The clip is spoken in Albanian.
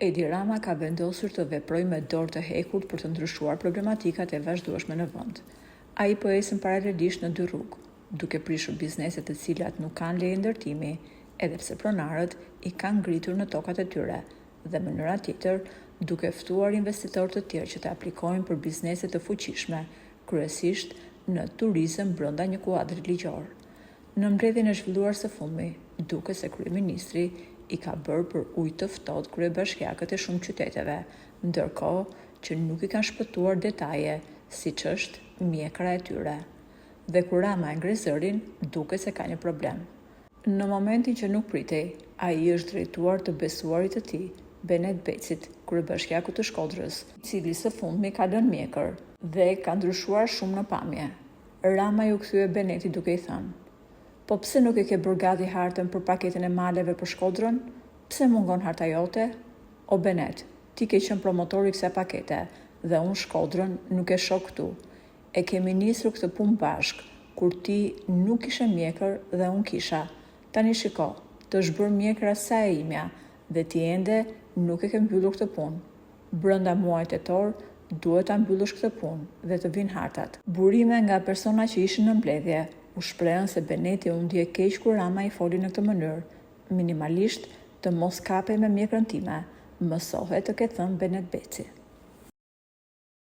Edi Rama ka vendosur të veprojë me dorë të hekur për të ndryshuar problematikat e vazhdueshme në vend. Ai po ecën paralelisht në dy rrugë, duke prishur bizneset të cilat nuk kanë leje ndërtimi, edhe pse pronarët i kanë ngritur në tokat e tyre, dhe mënyra tjetër, duke ftuar investitorë të tjerë që të aplikojnë për biznese të fuqishme, kryesisht në turizëm brenda një kuadri ligjor. Në mbledhjen e zhvilluar së fundmi, duket se kryeministri i ka bërë për ujë të ftohtë kryebashkiakët e shumë qyteteve, ndërkohë që nuk i kanë shpëtuar detaje, siç është mjekra e tyre. Dhe kur Rama e ngre zërin, duket se ka një problem. Në momentin që nuk pritej, ai është drejtuar të besuarit të tij, Benet Becit, kryebashkiaku të Shkodrës, i cili së fundmi ka lënë mjekër dhe ka ndryshuar shumë në pamje. Rama ju kthye Benetit duke i thënë: "Po pse nuk e ke bërë gati hartën për paketën e maleve për Shkodrën? Pse mungon harta jote? O Benet, ti ke qenë promotori i kësaj pakete dhe unë Shkodrën nuk e shoh këtu. E kemi nisur këtë punë bashk, kur ti nuk ishe mjekër dhe unë kisha. Tani shiko, të është bërë mjekra sa e imja dhe ti ende nuk e ke mbyllur këtë punë. Brenda muajit tetor duhet ta mbyllësh këtë punë dhe të vinë hartat." Burime nga persona që ishin në mbledhje u shprehën se Beneti u ndje keq kur Rama i foli në këtë mënyrë. "Minimalisht të mos kapej me mjekrën time", mësohet të ketë thënë Benet Beci.